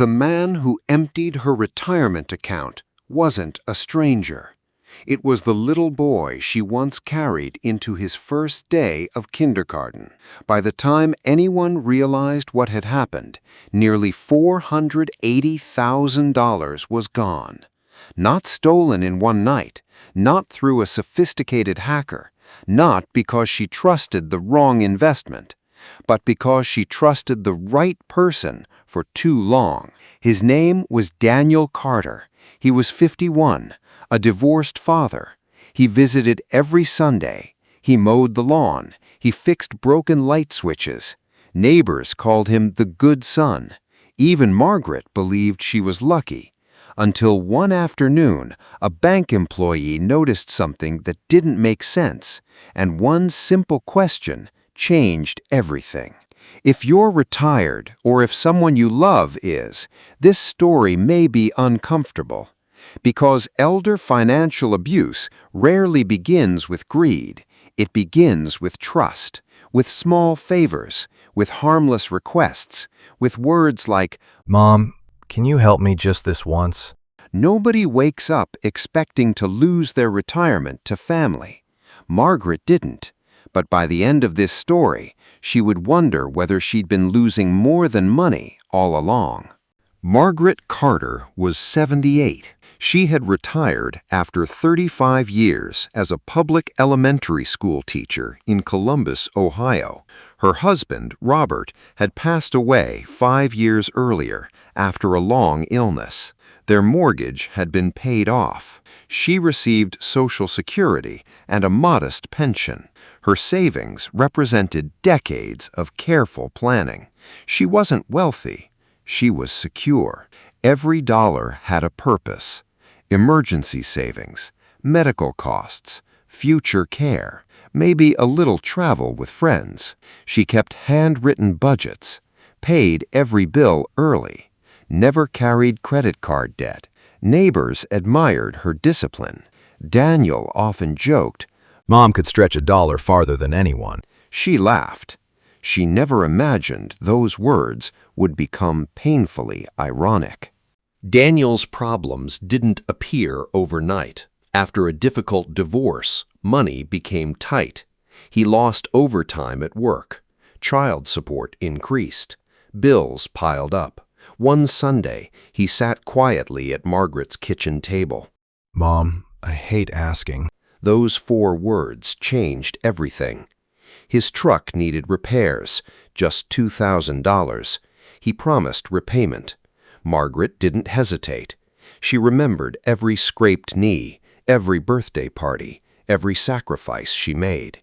The man who emptied her retirement account wasn't a stranger. It was the little boy she once carried into his first day of kindergarten. By the time anyone realized what had happened, nearly $480,000 was gone. Not stolen in one night, not through a sophisticated hacker, not because she trusted the wrong investment, but because she trusted the right person for too long. His name was Daniel Carter. He was 51, a divorced father. He visited every Sunday. He mowed the lawn. He fixed broken light switches. Neighbors called him the good son. Even Margaret believed she was lucky. Until one afternoon, a bank employee noticed something that didn't make sense, and one simple question changed everything. If you're retired, or if someone you love is, this story may be uncomfortable. Because elder financial abuse rarely begins with greed. It begins with trust, with small favors, with harmless requests, with words like, "Mom, can you help me just this once?" Nobody wakes up expecting to lose their retirement to family. Margaret didn't, but by the end of this story, she would wonder whether she'd been losing more than money all along. Margaret Carter was 78. She had retired after 35 years as a public elementary school teacher in Columbus, Ohio. Her husband, Robert, had passed away 5 years earlier after a long illness. Their mortgage had been paid off. She received Social Security and a modest pension. Her savings represented decades of careful planning. She wasn't wealthy. She was secure. Every dollar had a purpose. Emergency savings, medical costs, future care, maybe a little travel with friends. She kept handwritten budgets, paid every bill early, never carried credit card debt. Neighbors admired her discipline. Daniel often joked, "Mom could stretch a dollar farther than anyone." She laughed. She never imagined those words would become painfully ironic. Daniel's problems didn't appear overnight. After a difficult divorce, money became tight. He lost overtime at work. Child support increased. Bills piled up. One Sunday, he sat quietly at Margaret's kitchen table. "Mom, I hate asking." Those 4 words changed everything. His truck needed repairs, just $2,000. He promised repayment. Margaret didn't hesitate. She remembered every scraped knee, every birthday party, every sacrifice she made.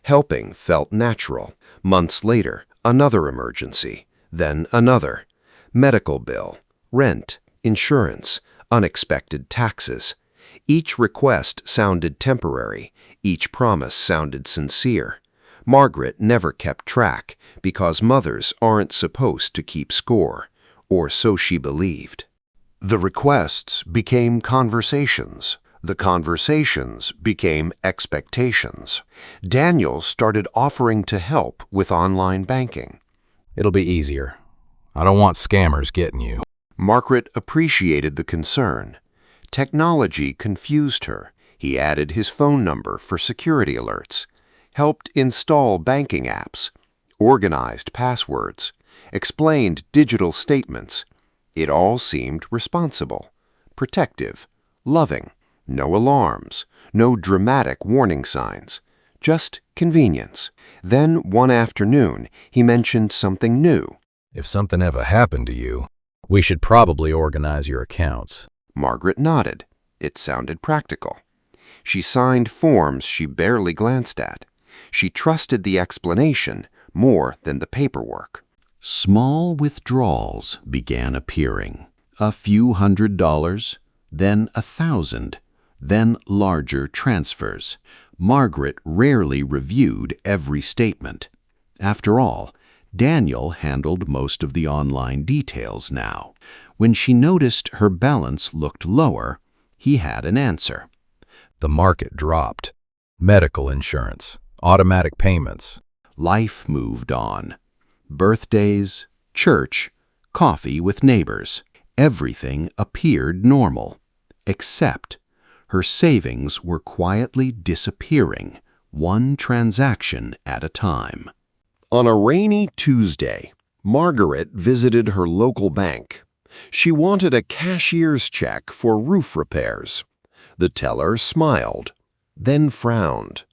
Helping felt natural. Months later, another emergency, then another. Medical bill, rent, insurance, unexpected taxes. Each request sounded temporary. Each promise sounded sincere. Margaret never kept track because mothers aren't supposed to keep score, or so she believed. The requests became conversations. The conversations became expectations. Daniel started offering to help with online banking. "It'll be easier. I don't want scammers getting you." Margaret appreciated the concern. Technology confused her. He added his phone number for security alerts, helped install banking apps, organized passwords, explained digital statements. It all seemed responsible, protective, loving. No alarms, no dramatic warning signs, just convenience. Then one afternoon, he mentioned something new. "If something ever happened to you, we should probably organize your accounts." Margaret nodded. It sounded practical. She signed forms she barely glanced at. She trusted the explanation more than the paperwork. Small withdrawals began appearing. A few $100s, then 1,000, then larger transfers. Margaret rarely reviewed every statement. After all, Daniel handled most of the online details now. When she noticed her balance looked lower, he had an answer. The market dropped. Medical insurance, automatic payments. Life moved on. Birthdays, church, coffee with neighbors. Everything appeared normal, except her savings were quietly disappearing, one transaction at a time. On a rainy Tuesday, Margaret visited her local bank. She wanted a cashier's check for roof repairs. The teller smiled, then frowned.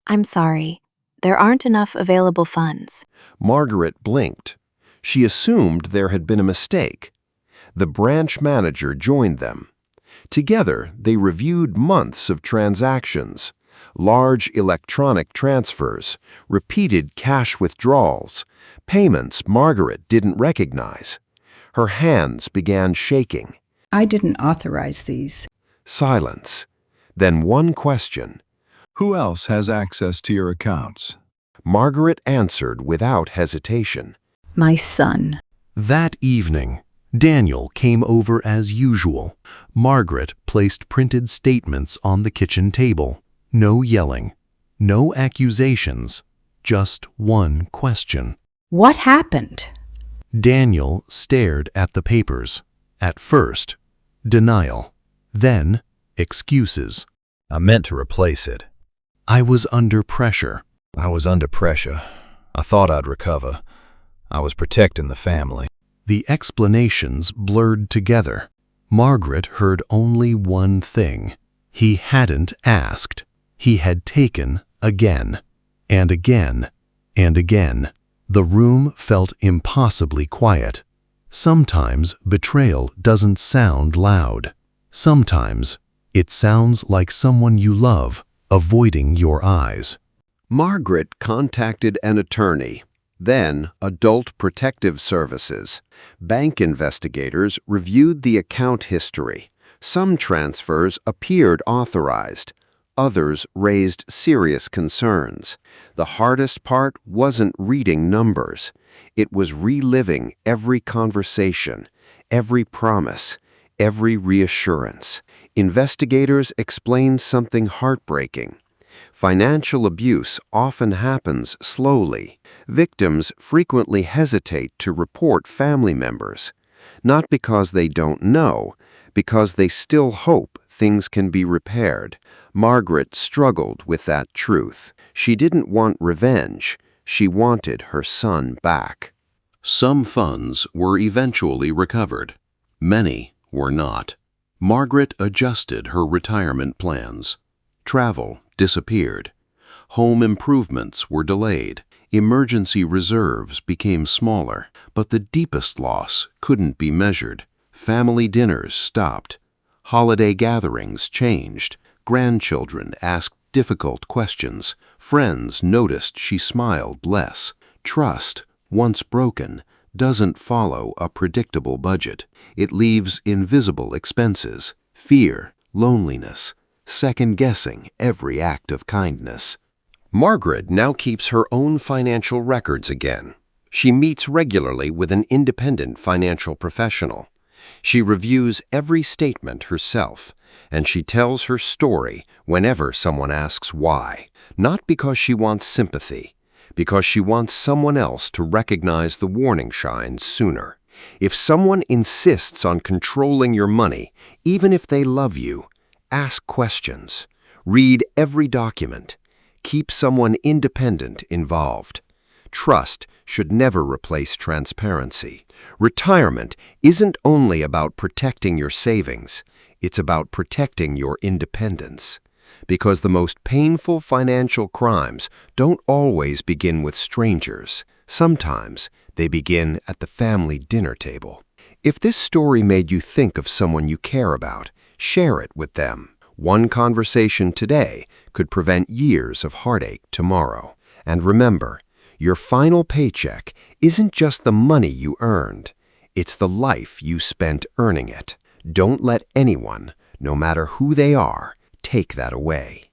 I'm sorry. There aren't enough available funds. Margaret blinked. She assumed there had been a mistake. The branch manager joined them. Together, they reviewed months of transactions, large electronic transfers, repeated cash withdrawals, payments Margaret didn't recognize. Her hands began shaking. I didn't authorize these. Silence. Then one question. Who else has access to your accounts? Margaret answered without hesitation. My son. That evening, Daniel came over as usual. Margaret placed printed statements on the kitchen table. No yelling, no accusations, just one question. What happened? Daniel stared at the papers. At first, denial. Then, excuses. I meant to replace it. I was under pressure. I was under pressure. I thought I'd recover. I was protecting the family. The explanations blurred together. Margaret heard only one thing. He hadn't asked. He had taken again, and again, and again. The room felt impossibly quiet. Sometimes betrayal doesn't sound loud. Sometimes it sounds like someone you love avoiding your eyes. Margaret contacted an attorney, then Adult Protective Services. Bank investigators reviewed the account history. Some transfers appeared authorized. Others raised serious concerns. The hardest part wasn't reading numbers. It was reliving every conversation, every promise, every reassurance. Investigators explained something heartbreaking. Financial abuse often happens slowly. Victims frequently hesitate to report family members, not because they don't know, because they still hope things can be repaired. Margaret struggled with that truth. She didn't want revenge. She wanted her son back. Some funds were eventually recovered. Many were not. Margaret adjusted her retirement plans. Travel disappeared. Home improvements were delayed. Emergency reserves became smaller, but the deepest loss couldn't be measured. Family dinners stopped. Holiday gatherings changed. Grandchildren asked difficult questions. Friends noticed she smiled less. Trust, once broken, doesn't follow a predictable budget. It leaves invisible expenses, fear, loneliness, second-guessing every act of kindness. Margaret now keeps her own financial records again. She meets regularly with an independent financial professional. She reviews every statement herself, and she tells her story whenever someone asks why. Not because she wants sympathy, because she wants someone else to recognize the warning signs sooner. If someone insists on controlling your money, even if they love you, ask questions. Read every document. Keep someone independent involved. Trust should never replace transparency. Retirement isn't only about protecting your savings, it's about protecting your independence. Because the most painful financial crimes don't always begin with strangers. Sometimes they begin at the family dinner table. If this story made you think of someone you care about, share it with them. One conversation today could prevent years of heartache tomorrow. And remember, your final paycheck isn't just the money you earned. It's the life you spent earning it. Don't let anyone, no matter who they are, take that away.